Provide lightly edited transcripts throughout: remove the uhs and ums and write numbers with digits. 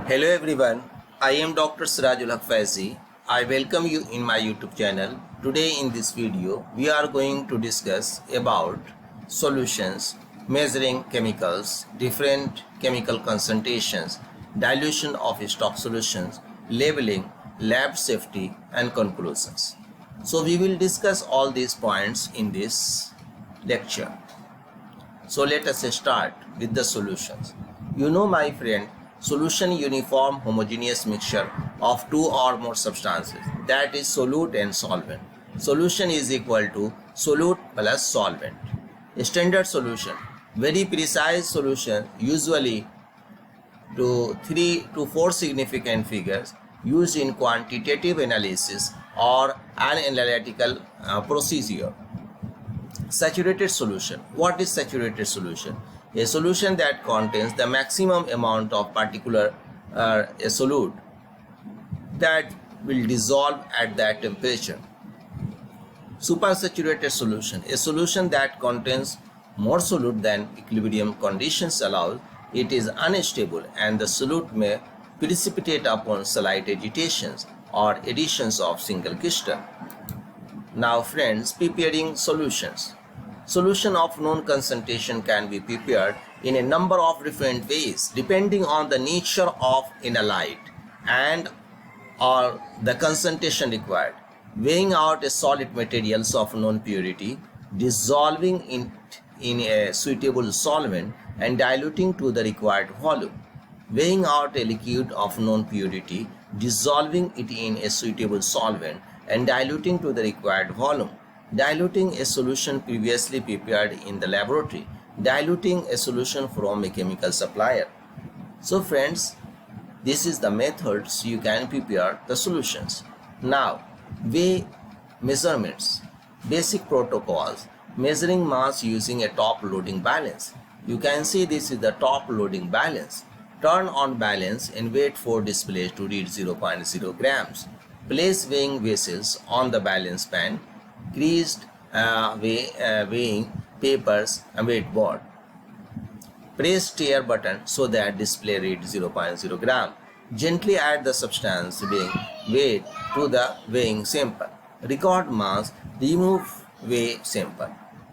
Hello everyone, I am Dr. Sirajul Haq Faizi. I welcome you in my YouTube channel. Today in this video, we are going to discuss about solutions, measuring chemicals, different chemical concentrations, dilution of stock solutions, labeling, lab safety and conclusions. So we will discuss all these points in this lecture. So let us start with the solutions. You know, my friend, solution uniform homogeneous mixture of two or more substances, that is solute and solvent. Solution is equal to solute plus solvent. Standard solution, very precise solution, usually to 3 to 4 significant figures used in quantitative analysis or an analytical procedure. Saturated solution. What is saturated solution? A solution that contains the maximum amount of particular a solute that will dissolve at that temperature. Supersaturated solution. A solution that contains more solute than equilibrium conditions allow. It is unstable and the solute may precipitate upon slight agitations or additions of single crystal. Now friends, preparing solutions. Solution of known concentration can be prepared in a number of different ways depending on the nature of analyte and or the concentration required. Weighing out a solid materials of known purity, dissolving it in a suitable solvent and diluting to the required volume. Weighing out a liquid of known purity, dissolving it in a suitable solvent and diluting to the required volume. Diluting a solution previously prepared in the laboratory. Diluting a solution from a chemical supplier. So friends, this is the methods you can prepare the solutions. Now, weigh measurements. Basic protocols. Measuring mass using a top loading balance. You can see this is the top loading balance. Turn on balance and wait for display to read 0.0 grams. Place weighing vessels on the balance pan. Greased weighing papers and weight board. Press steer button so that display reads 0.0 gram. Gently add the substance being weighed to the weighing sample. Record mass. Remove weigh sample.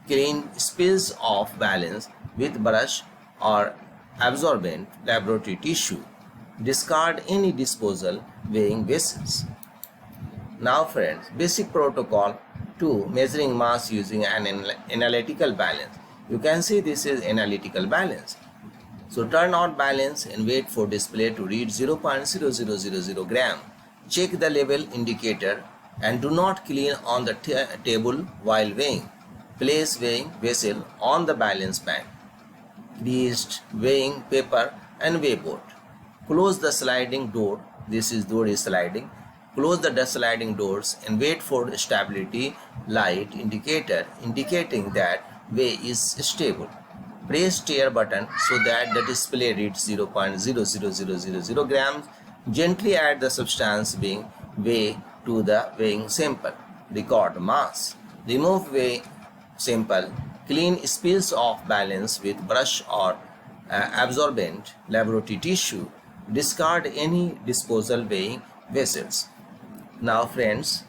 Clean spills off balance with brush or absorbent laboratory tissue. Discard any disposal weighing vessels. Now friends, basic protocol to measuring mass using an analytical balance. You can see this is analytical balance. So turn on balance and wait for display to read 0.0000 gram. Check the level indicator and do not clean on the table while weighing. Place weighing vessel on the balance pan. Greased weighing paper and weigh board. Close the sliding door. This is door is sliding. Close the sliding doors and wait for stability light indicator indicating that weigh is stable. Press steer button so that the display reads 0.00000 grams. Gently add the substance being weigh to the weighing sample. Record mass. Remove weigh sample. Clean spills off balance with brush or absorbent laboratory tissue. Discard any disposal weighing vessels. Now friends,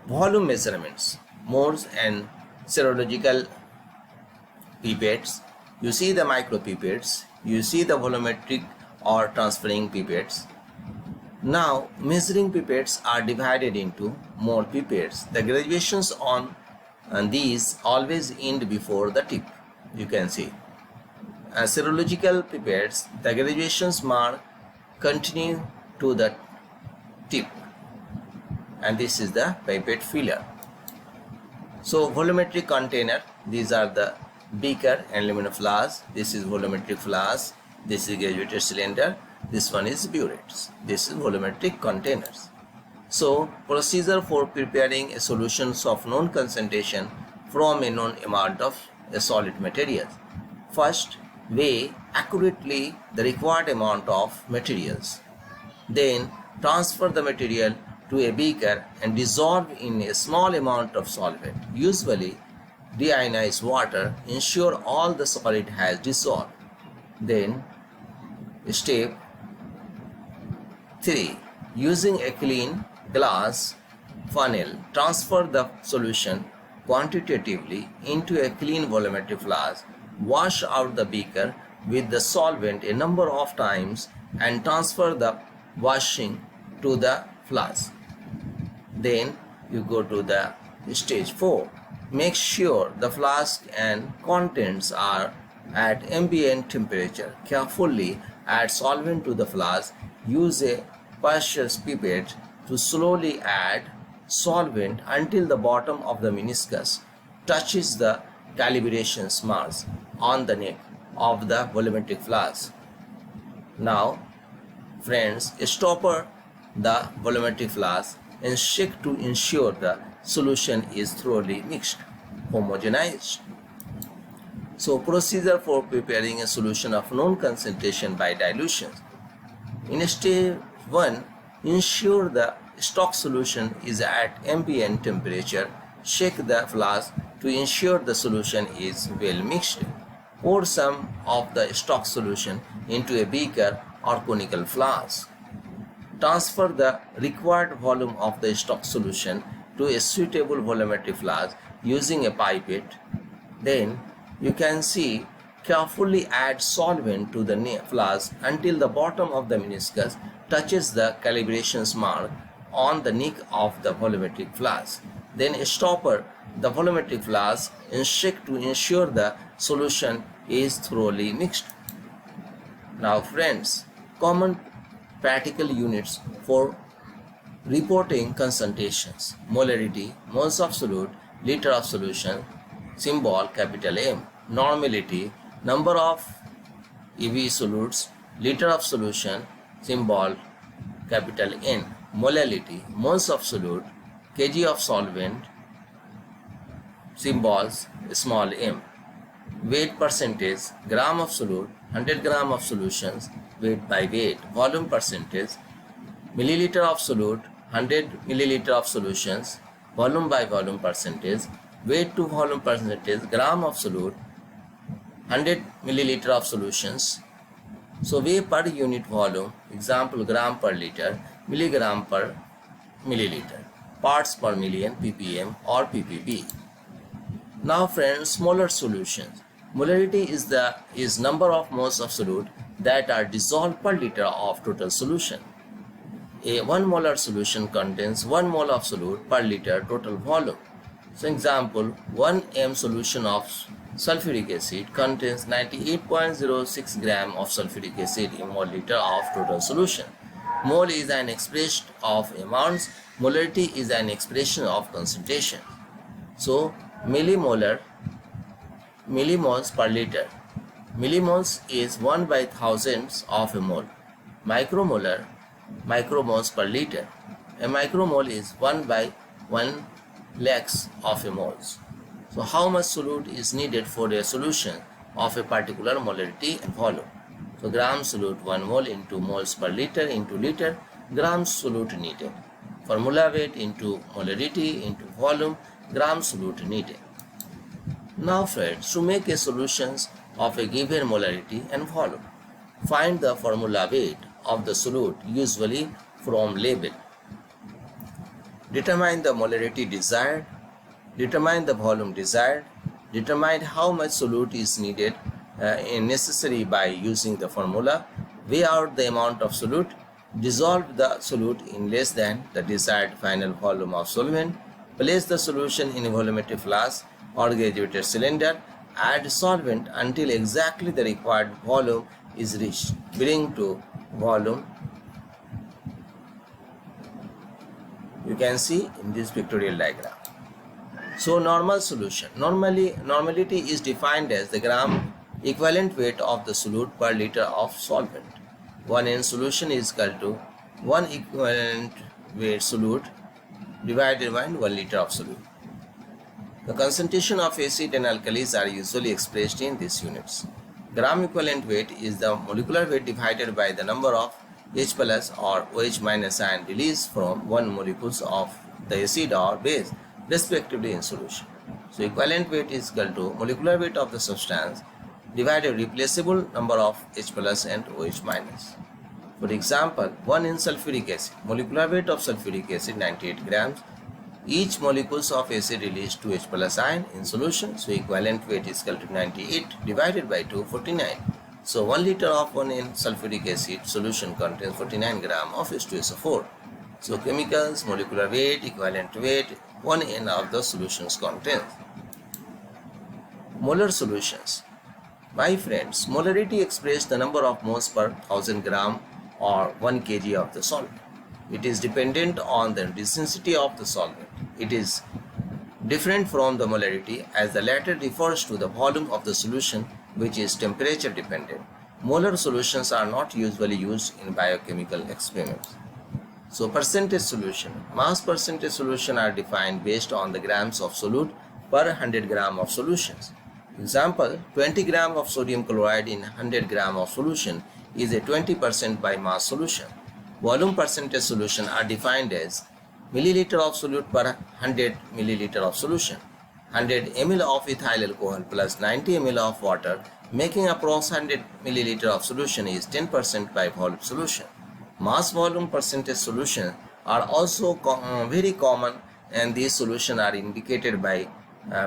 volume measurements, modes and serological pipettes. You see the micro pipettes, you see the volumetric or transferring pipettes. Now measuring pipettes are divided into more pipettes. The graduations on these always end before the tip. You can see. Serological pipettes, the graduations mark continue to the tip. And this is the pipette filler. So volumetric container, these are the beaker and aluminum flask. This is volumetric flask. This is graduated cylinder. This one is burettes. This is volumetric containers. So procedure for preparing a solutions of known concentration from a known amount of a solid material. First, weigh accurately the required amount of materials. Then transfer the material to a beaker and dissolve in a small amount of solvent, usually deionized water. Ensure all the solid has dissolved. Then step 3. Using a clean glass funnel, transfer the solution quantitatively into a clean volumetric flask. Wash out the beaker with the solvent a number of times and transfer the washing to the flask. Then you go to the stage 4. Make sure the flask and contents are at ambient temperature. Carefully add solvent to the flask. Use a Pasteur pipette to slowly add solvent until the bottom of the meniscus touches the calibration marks on the neck of the volumetric flask. Now, friends, stopper the volumetric flask and shake to ensure the solution is thoroughly mixed, homogenized. So, procedure for preparing a solution of known concentration by dilution. In stage 1, ensure the stock solution is at ambient temperature. Shake the flask to ensure the solution is well mixed. Pour some of the stock solution into a beaker or conical flask. Transfer the required volume of the stock solution to a suitable volumetric flask using a pipette. Then you can see, carefully add solvent to the flask until the bottom of the meniscus touches the calibration mark on the neck of the volumetric flask. Then stopper the volumetric flask and shake to ensure the solution is thoroughly mixed. Now friends, common practical units for reporting concentrations: molarity, moles of solute, liter of solution, symbol capital M; normality, number of EV solutes, liter of solution, symbol capital N; molality, moles of solute, kg of solvent, symbols small m; weight percentage, gram of solute, 100 gram of solutions, weight by weight; volume percentage, milliliter of solute, 100 milliliter of solutions, volume by volume percentage; weight to volume percentage, gram of solute, 100 milliliter of solutions. So weigh per unit volume, example gram per liter, milligram per milliliter, parts per million, ppm or ppb. Now friends, molar solutions. Molarity is number of moles of solute that are dissolved per liter of total solution. A 1 molar solution contains 1 mole of solute per liter total volume. So example, 1 m solution of sulfuric acid contains 98.06 gram of sulfuric acid in 1 liter of total solution. Mole is an expression of amounts, molarity is an expression of concentration. So millimoles per liter. Millimoles is 1 by thousands of a mole. Micromolar, micromoles per liter. A micromole is 1 by 1 lakhs of a moles. So how much solute is needed for a solution of a particular molarity and volume? So gram solute 1 mole into moles per liter into liter, gram solute needed. Formula weight into molarity into volume, gram solute needed. Now friends, to make a solutions of a given molarity and volume, find the formula weight of the solute usually from label. Determine the molarity desired, determine the volume desired, determine how much solute is needed necessary by using the formula, weigh out the amount of solute, dissolve the solute in less than the desired final volume of solvent, place the solution in a volumetric flask or graduated cylinder, add solvent until exactly the required volume is reached. Bring to volume. You can see in this pictorial diagram. So normal solution. Normality is defined as the gram equivalent weight of the solute per liter of solvent. 1 n solution is equal to 1 equivalent weight solute divided by 1 liter of solute. The concentration of acid and alkalis are usually expressed in these units. Gram equivalent weight is the molecular weight divided by the number of H plus or OH minus ion released from 1 molecules of the acid or base respectively in solution. So equivalent weight is equal to molecular weight of the substance divided replaceable number of H plus and OH minus. For example, 1N sulfuric acid. Molecular weight of sulfuric acid 98 grams. Each molecules of acid release 2H plus ion in solution. So equivalent weight is equal to 98 divided by 2, 49. So 1 liter of 1N sulfuric acid solution contains 49 gram of H2SO4. So chemicals, molecular weight, equivalent weight, 1N of the solutions contains. Molar solutions. My friends, molarity expresses the number of moles per 1000 gram or 1 kg of the solvent. It is dependent on the density of the solvent. It is different from the molarity as the latter refers to the volume of the solution, which is temperature dependent. Molar solutions are not usually used in biochemical experiments. So percentage solution. Mass percentage solution are defined based on the grams of solute per 100 gram of solutions. Example, 20 gram of sodium chloride in 100 gram of solution is a 20% by mass solution. Volume percentage solution are defined as milliliter of solute per 100 milliliter of solution. 100 ml of ethyl alcohol plus 90 ml of water making approx 100 milliliter of solution is 10% by volume solution. Mass volume percentage solution are also very common, and these solutions are indicated by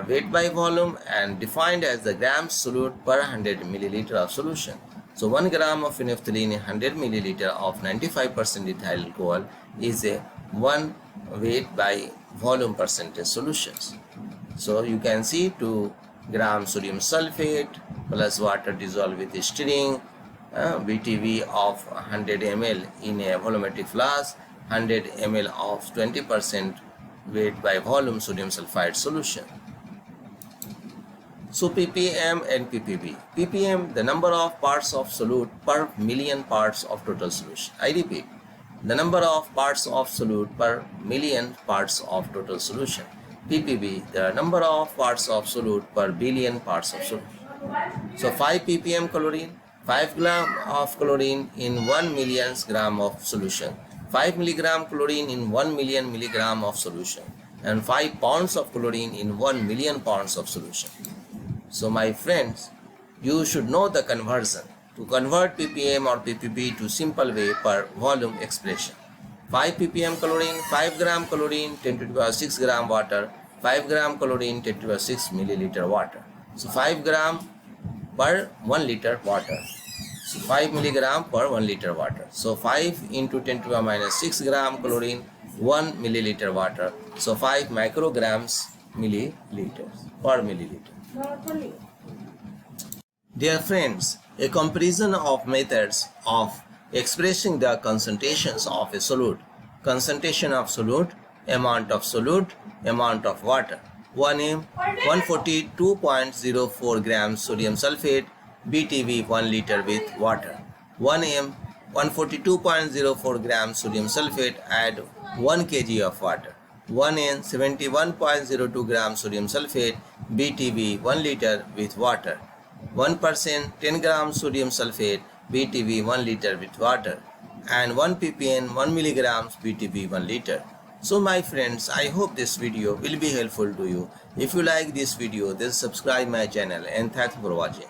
weight by volume and defined as the grams solute per 100 milliliter of solution. So 1 gram of phenolphthalein in 100 milliliter of 95% ethyl alcohol is a 1 weight by volume percentage solutions. So you can see 2 gram sodium sulfate plus water dissolved with stirring, BTV of 100 ml in a volumetric flask, 100 ml of 20% weight by volume sodium sulfide solution. So ppm and ppb. ppm, the number of parts of solute per million parts of total solution. I repeat, the number of parts of solute per million parts of total solution. ppb, the number of parts of solute per billion parts of solution. So 5 ppm chlorine, 5 gram of chlorine in 1 million gram of solution, 5 milligram chlorine in 1 million milligram of solution, and 5 pounds of chlorine in 1 million pounds of solution. So my friends, you should know the conversion. To convert ppm or ppb to simple way per volume expression. 5 ppm chlorine, 5 gram chlorine, 10 to the power 6 gram water, 5 gram chlorine, 10 to the power 6 milliliter water. So 5 gram per 1 liter water. So 5 milligram per 1 liter water. So 5 into 10 to the power minus 6 gram chlorine, 1 milliliter water. So 5 micrograms milliliters per milliliter. Dear friends, a comparison of methods of expressing the concentrations of a solute. Concentration of solute, amount of solute, amount of water. 1m 142.04 grams sodium sulfate, BTV 1 liter with water. 1m 142.04 grams sodium sulfate, add 1 kg of water. 1n 71.02 grams sodium sulfate, BTV 1 liter with water. 1% 10 grams sodium sulfate, BTV 1 liter with water, and 1 ppm 1 milligrams BTV 1 liter. So my friends, I hope this video will be helpful to you. If you like this video, then subscribe my channel, and thanks for watching.